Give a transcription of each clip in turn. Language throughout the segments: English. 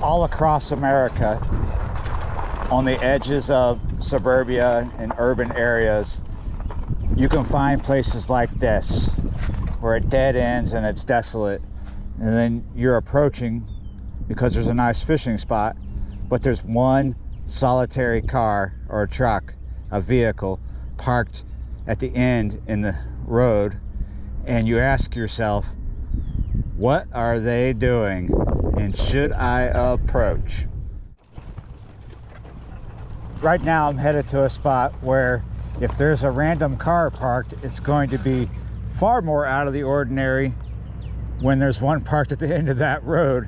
all across America, on the edges of suburbia and urban areas, you can find places like this where it dead ends and it's desolate, and then you're approaching because there's a nice fishing spot, but there's one solitary car or a truck, a vehicle parked at the end in the road, and you ask yourself, what are they doing, and should I approach? Right now I'm headed to a spot where if there's a random car parked, it's going to be far more out of the ordinary when there's one parked at the end of that road.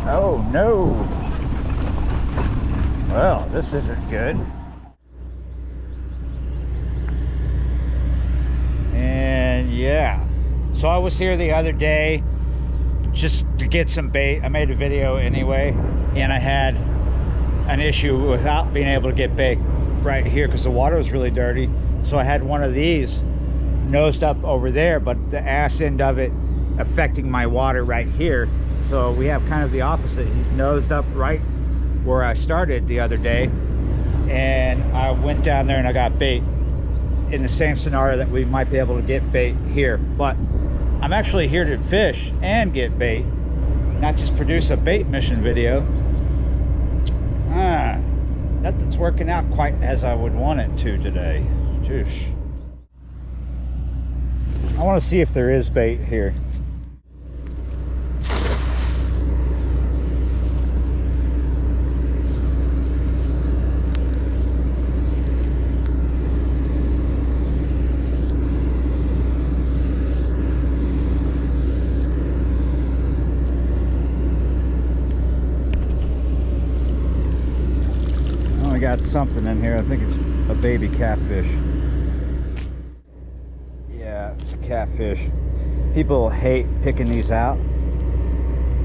Oh no. Well, this isn't good. And yeah, so I was here the other day just to get some bait. I made a video anyway, and I had an issue without being able to get bait right here because the water was really dirty. So I had one of these nosed up over there, but the ass end of it affecting my water right here. So we have kind of the opposite. He's nosed up right where I started the other day, and I went down there and I got bait in the same scenario that we might be able to get bait here. But I'm actually here to fish and get bait, not just produce a bait mission video. Nothing's working out quite as I would want it to today. Jeez. I want to see if there is bait here. I got something in here. I think it's a baby catfish. Yeah, it's a catfish. People hate picking these out.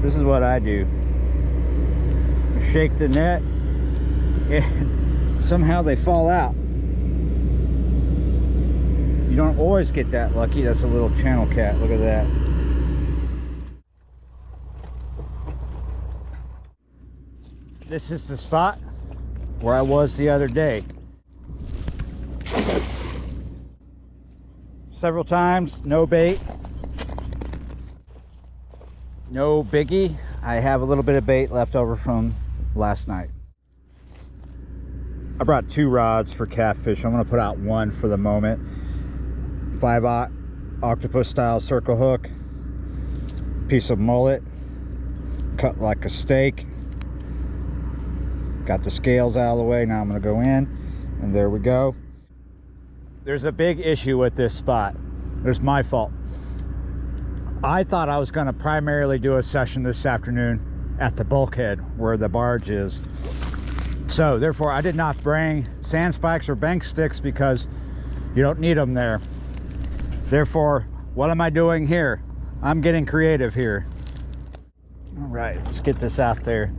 This is what I do. Shake the net and somehow they fall out. You don't always get that lucky. That's a little channel cat. Look at that. This is the spot where I was the other day. Several times, no bait, no biggie. I have a little bit of bait left over from last night. I brought 2 rods for catfish. I'm gonna put out one for the moment. 5/0 octopus style circle hook, piece of mullet, cut like a steak. Got the scales out of the way. Now I'm going to go in, and there we go. There's a big issue with this spot. There's my fault. I thought I was going to primarily do a session this afternoon at the bulkhead where the barge is. So therefore I did not bring sand spikes or bank sticks because you don't need them there. Therefore, what am I doing here? I'm getting creative here. All right, let's get this out there.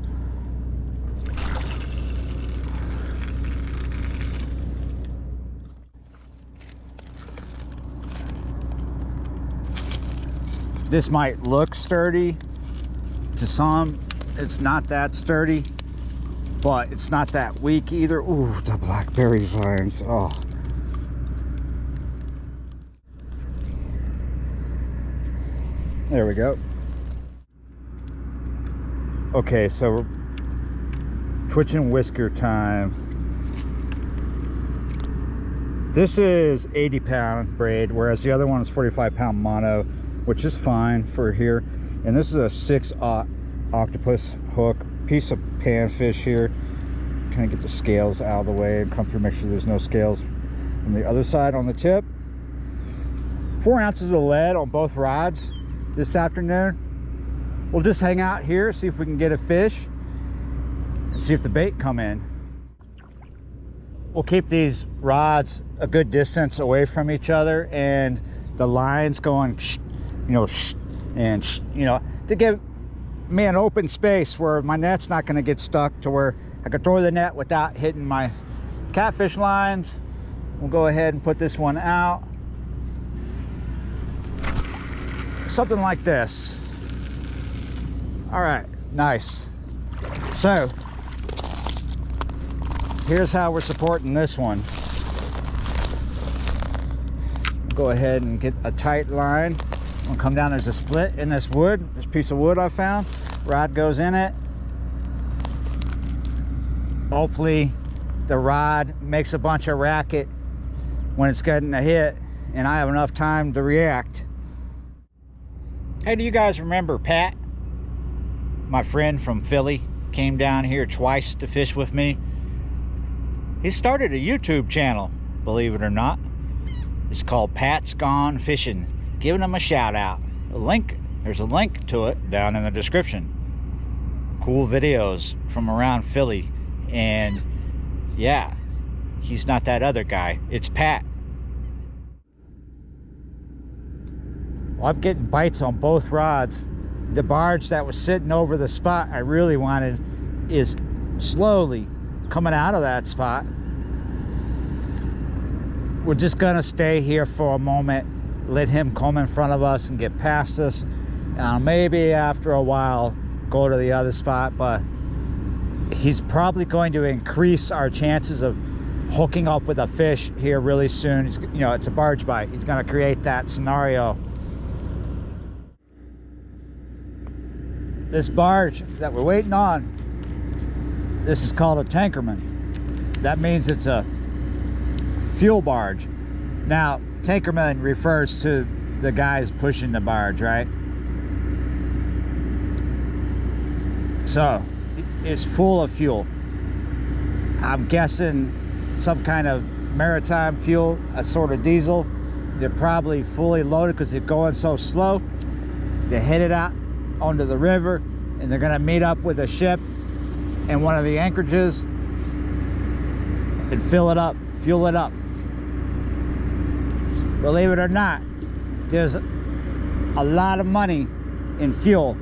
This might look sturdy to some. It's not that sturdy, but it's not that weak either. Ooh, the blackberry vines. Oh. There we go. Okay, so twitching whisker time. This is 80-pound braid, whereas the other one is 45-pound mono, which is fine for here. And this is a 6/0 octopus hook, piece of panfish here. Kind of get the scales out of the way and come through, make sure there's no scales from the other side on the tip. 4 ounces of lead on both rods this afternoon. We'll just hang out here, see if we can get a fish, and see if the bait come in. We'll keep these rods a good distance away from each other, and the lines going and to give me an open space where my net's not going to get stuck, to where I could throw the net without hitting my catfish lines. We'll go ahead and put this one out. Something like this. All right, nice. So here's how we're supporting this one. Go ahead and get a tight line. We'll come down. There's a split in this wood, this piece of wood I found. Rod goes in it. Hopefully the rod makes a bunch of racket when it's getting a hit and I have enough time to react. Hey, do you guys remember Pat? My friend from Philly came down here twice to fish with me. He started a YouTube channel, believe it or not. It's called Pat's Gone Fishing. Giving him a shout out. There's a link to it down in the description. Cool videos from around Philly. And yeah, he's not that other guy. It's Pat. Well, I'm getting bites on both rods. The barge that was sitting over the spot I really wanted is slowly coming out of that spot. We're just gonna stay here for a moment, let him come in front of us and get past us. Maybe after a while go to the other spot, but he's probably going to increase our chances of hooking up with a fish here really soon. You know, it's a barge bite. He's gonna create that scenario. This barge that we're waiting on, this is called a tankerman. That means it's a fuel barge. Now, tankerman refers to the guys pushing the barge, right? So, it's full of fuel. I'm guessing some kind of maritime fuel, a sort of diesel. They're probably fully loaded because they're going so slow. They head it out onto the river and they're gonna meet up with a ship in one of the anchorages and fill it up, fuel it up. Believe it or not, there's a lot of money in fuel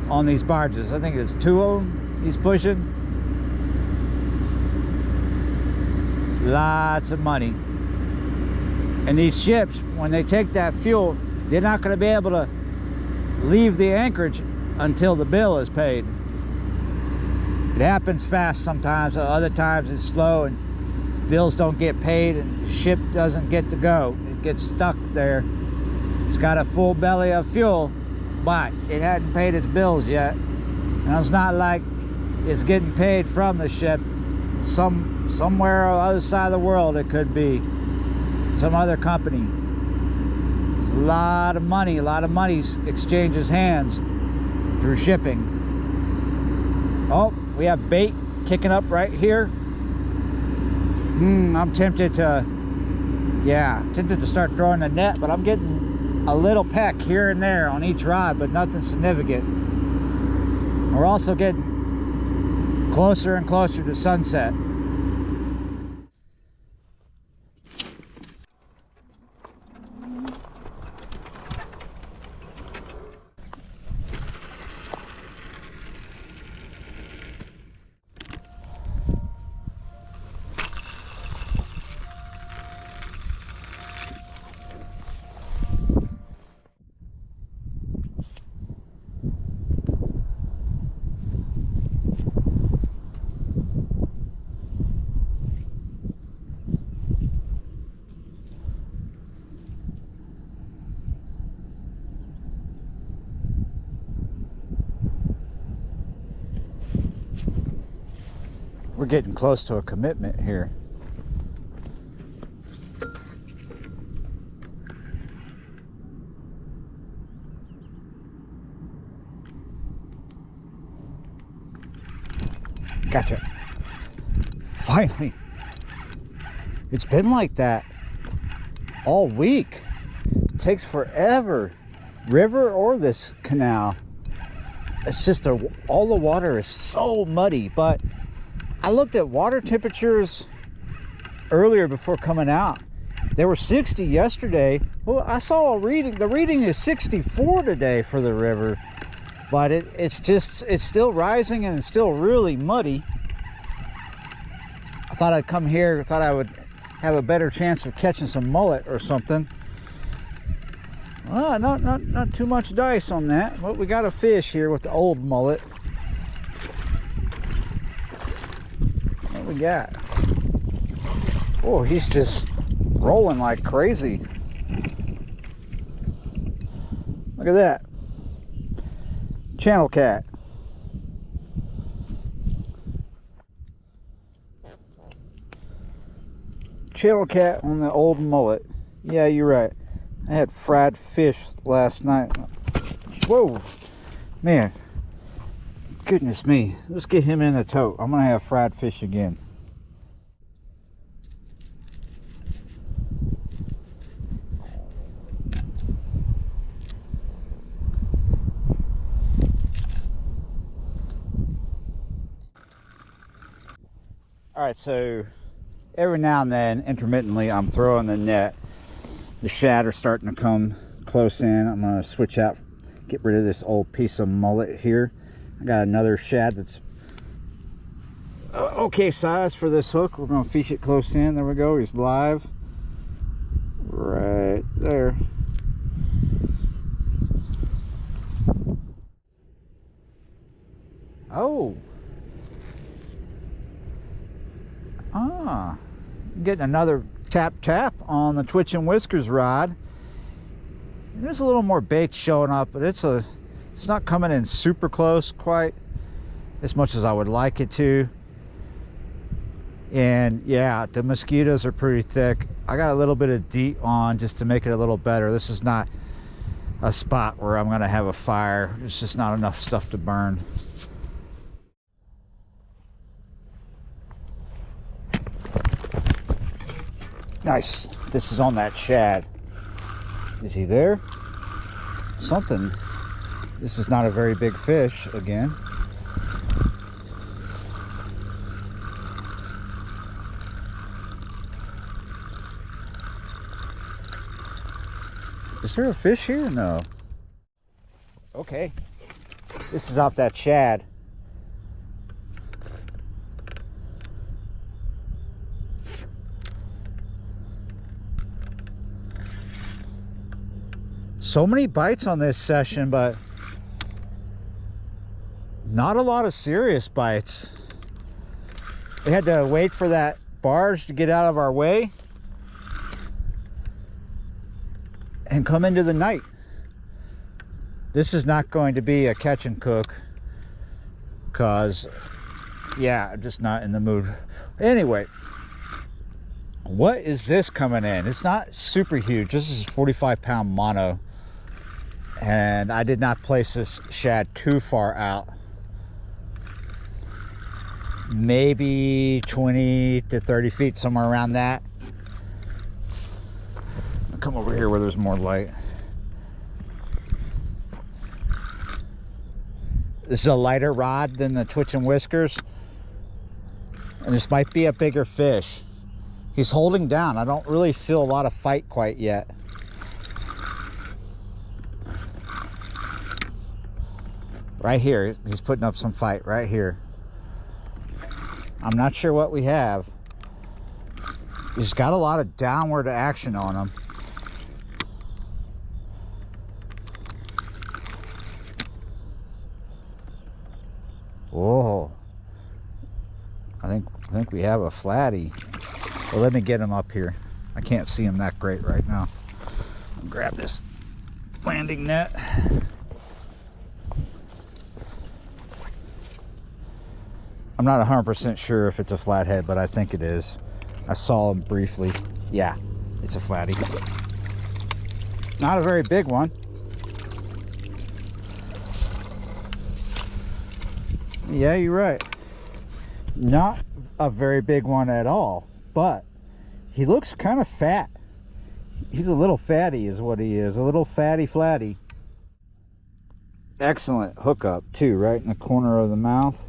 on these barges. I think there's 2 of them he's pushing. Lots of money. And these ships, when they take that fuel, they're not going to be able to leave the anchorage until the bill is paid. It happens fast sometimes, other times it's slow and bills don't get paid and the ship doesn't get to go. It gets stuck there. It's got a full belly of fuel, but it hadn't paid its bills yet. And it's not like it's getting paid from the ship. Somewhere on the other side of the world it could be. Some other company. There's a lot of money exchanges hands through shipping. Oh, we have bait kicking up right here. I'm tempted to start throwing the net, but I'm getting a little peck here and there on each rod, but nothing significant. We're also getting closer and closer to sunset. We're getting close to a commitment here. Gotcha. Finally. It's been like that all week. It takes forever. River or this canal. It's just all the water is so muddy, but I looked at water temperatures earlier before coming out. They were 60 yesterday. Well, I saw a reading. The reading is 64 today for the river, but it's still rising and it's still really muddy. I thought I'd come here. I thought I would have a better chance of catching some mullet or something. Not too much dice on that, but we got a fish here with the old mullet. What we got? Oh, he's just rolling like crazy. Look at that. Channel cat. Channel cat on the old mullet. Yeah, you're right. I had fried fish last night. Whoa, man. Goodness me. Let's get him in the tote. I'm gonna have fried fish again. All right, so every now and then, intermittently, I'm throwing the net. The shad are starting to come close in. I'm gonna switch out, get rid of this old piece of mullet here. I got another shad that's okay size for this hook. We're gonna fish it close in. There we go, he's live. Right there. Oh. Getting another tap on the Twitch and Whiskers rod. There's a little more bait showing up, but it's not coming in super close quite as much as I would like it to. And yeah, the mosquitoes are pretty thick. I got a little bit of DEET on just to make it a little better. This is not a spot where I'm gonna have a fire. There's just not enough stuff to burn. Nice. This is on that shad. Is he there? Something. This is not a very big fish again. Is there a fish here? No. Okay. This is off that shad. So many bites on this session, but not a lot of serious bites. We had to wait for that barge to get out of our way and come into the night. This is not going to be a catch and cook because, yeah, I'm just not in the mood. Anyway, what is this coming in? It's not super huge. This is 45-pound mono. And I did not place this shad too far out. Maybe 20 to 30 feet, somewhere around that. I'll come over here where there's more light. This is a lighter rod than the Twitch and Whiskers. And this might be a bigger fish. He's holding down. I don't really feel a lot of fight quite yet. Right here, he's putting up some fight right here. I'm not sure what we have. He's got a lot of downward action on him. Whoa. I think we have a flatty. Well, let me get him up here. I can't see him that great right now. I'll grab this landing net. I'm not 100% sure if it's a flathead, but I think it is. I saw him briefly. Yeah, it's a flatty. Not a very big one. Yeah, you're right. Not a very big one at all, but he looks kind of fat. He's a little fatty is what he is. A little fatty flatty. Excellent hookup too, right in the corner of the mouth.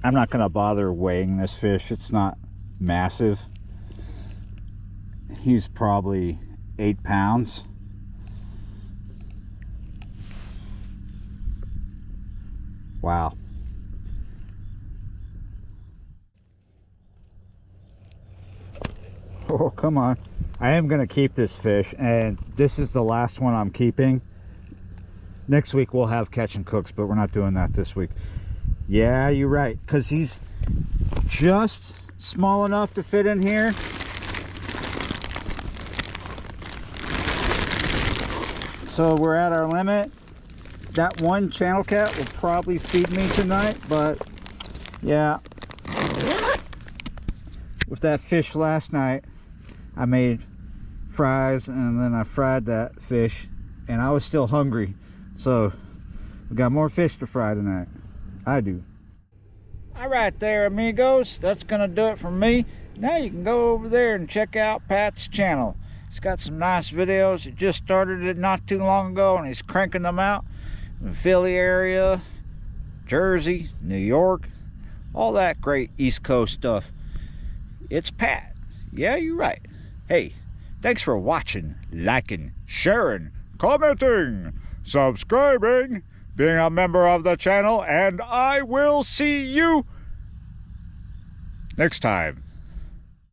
I'm not going to bother weighing this fish. It's not massive. He's probably 8 pounds. Wow. Oh, come on. I am going to keep this fish, and this is the last one I'm keeping. Next week we'll have catch and cooks, but we're not doing that this week. Yeah, you're right, because he's just small enough to fit in here. So we're at our limit. That one channel cat will probably feed me tonight, but yeah. With that fish last night, I made fries and then I fried that fish, and I was still hungry. So we got more fish to fry tonight. I do. All right there, amigos, that's gonna do it for me. Now you can go over there and check out Pat's channel. He's got some nice videos. He just started it not too long ago, and he's cranking them out in the Philly area, Jersey, New York, all that great East Coast stuff. It's Pat. Yeah, you're right. Hey, thanks for watching, liking, sharing, commenting, subscribing, being a member of the channel, and I will see you next time.